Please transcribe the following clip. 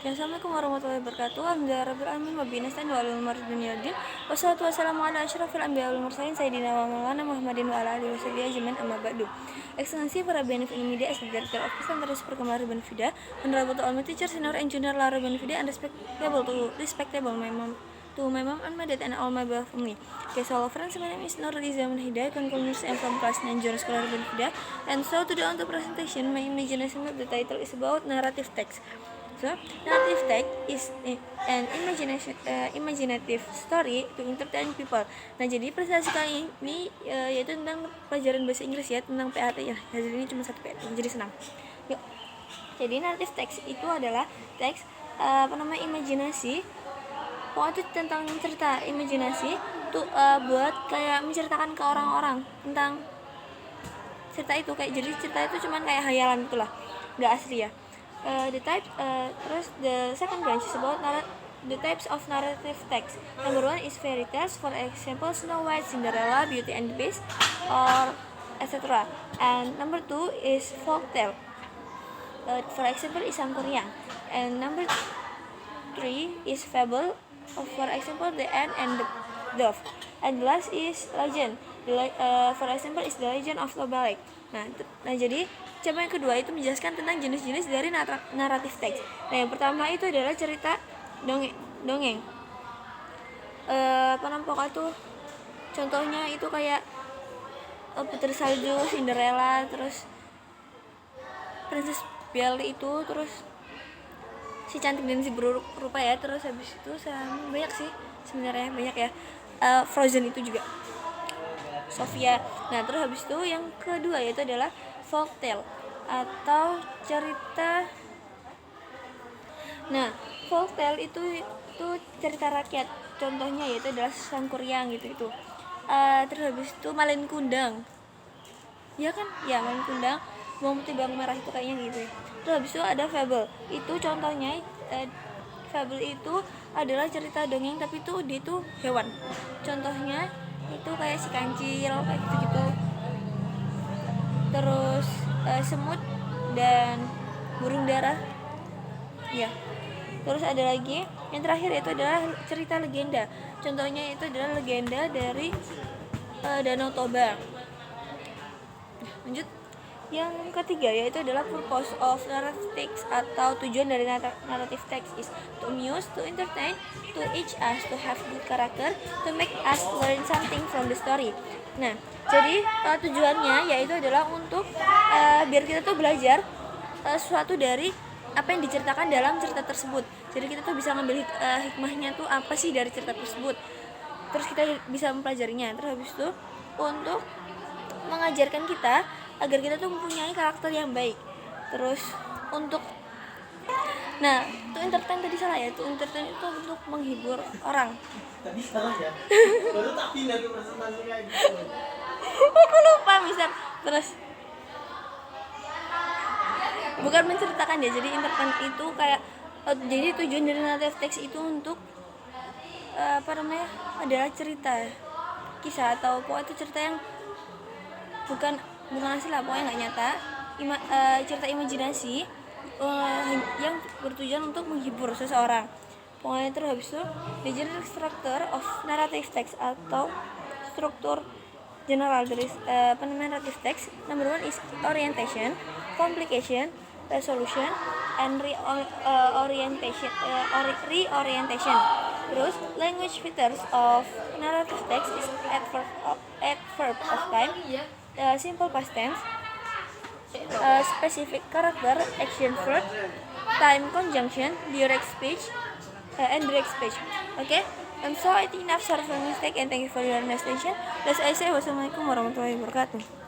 Assalamualaikum warahmatullahi wabarakatuh. Alhamdulillahirabbil alamin wa bihi nasta'in wa ala umuri dunya waddin. Wassalatu wassalamu ala asyrafil anbiya'i wal mursalin sayyidina wa maulana Muhammadin wa ala alihi washabihi ajmain amma ba'du. Excellency para benefit in media as the director of Center Super Kemari Benfida, honorable to all my teachers, senior engineer Lara Benfida, and respectable my mom and my dad and all my beloved family. Okay, so hello friends, my name is Nurul Izaman Hidayah, conclusions and from class 9 Junior Scholar Benfida. And so today on the presentation, my imagination of the title is about narrative text. So, narrative text is an imaginative story to entertain people. Nah, jadi presentasi kali ini yaitu tentang pelajaran bahasa Inggris ya, tentang PAT ya. Jadi ini cuma satu PAT, jadi senang. Yuk. Jadi narrative text itu adalah teks imajinasi. Pokoknya itu tentang cerita imajinasi tuh buat kayak menceritakan ke orang-orang tentang cerita itu, kayak jadi cerita itu cuman kayak hayalan itulah, nggak asli ya. Terus the second branch is about the types of narrative text. Number one is fairy tales, for example Snow White, Cinderella, Beauty and the Beast, or etc. And number two is folk tale, for example Isang Kuryang. And number three is fable, for example The Ant and the Dove. And the last is legend, for example is the Legend of Lobelek. Nah jadi cabang yang kedua itu menjelaskan tentang jenis-jenis dari naratif teks. Nah yang pertama itu adalah cerita dongeng. Pokoknya tuh contohnya itu kayak Putri Salju, Cinderella, terus Princess Belle itu, terus si cantik dan si buruk rupa ya, terus habis itu banyak sih sebenarnya, banyak ya. Frozen itu juga, Sofia. Nah terus habis itu yang kedua yaitu adalah folk tale atau cerita. Nah folk tale itu cerita rakyat, contohnya yaitu adalah Sang Kuryang gitu. Terus habis itu Malin Kundang ya kan, ya Malin Kundang, Bawang Putih Bawang Merah itu kayaknya gitu ya. Terus habis itu ada fable, itu contohnya fable itu adalah cerita dongeng tapi itu dia tuh hewan, contohnya itu kayak si kancil kayak gitu. Terus semut dan burung dara ya. Terus ada lagi yang terakhir yaitu adalah cerita legenda, contohnya itu adalah legenda dari Danau Toba. Lanjut, yang ketiga yaitu adalah purpose of narrative text atau tujuan dari narrative text is to amuse, to entertain, to teach us, to have good character, to make us learn something from the story. Nah, jadi tujuannya yaitu adalah untuk biar kita tuh belajar sesuatu dari apa yang diceritakan dalam cerita tersebut. Jadi kita tuh bisa ngambil hikmahnya tuh apa sih dari cerita tersebut. Terus kita bisa mempelajarinya. Terus habis itu untuk mengajarkan kita agar kita tuh mempunyai karakter yang baik. Terus untuk to entertain tadi salah ya, to entertain itu untuk menghibur orang. Tadi salah ya. Baru tak pindah ke presentasi kayak gitu. Aku lupa misal. Terus bukan menceritakan ya, jadi entertain itu kayak jadi tujuan dari narrative text itu untuk adalah cerita kisah atau pokoknya itu cerita yang bukan asli lah, pokoknya nggak nyata, cerita imajinasi yang bertujuan untuk menghibur seseorang. Pokoknya terus habis itu the general structure of narrative text atau struktur general dari narrative text. Number one is orientation, complication, resolution, and reorientation. Terus language features of narrative text is adverb of time, simple past tense, specific character, action verb, time conjunction, direct speech, and direct speech. Okay? And so I think enough, sorry for mistake, and thank you for your attention. That's I say, wassalamualaikum warahmatullahi wabarakatuh.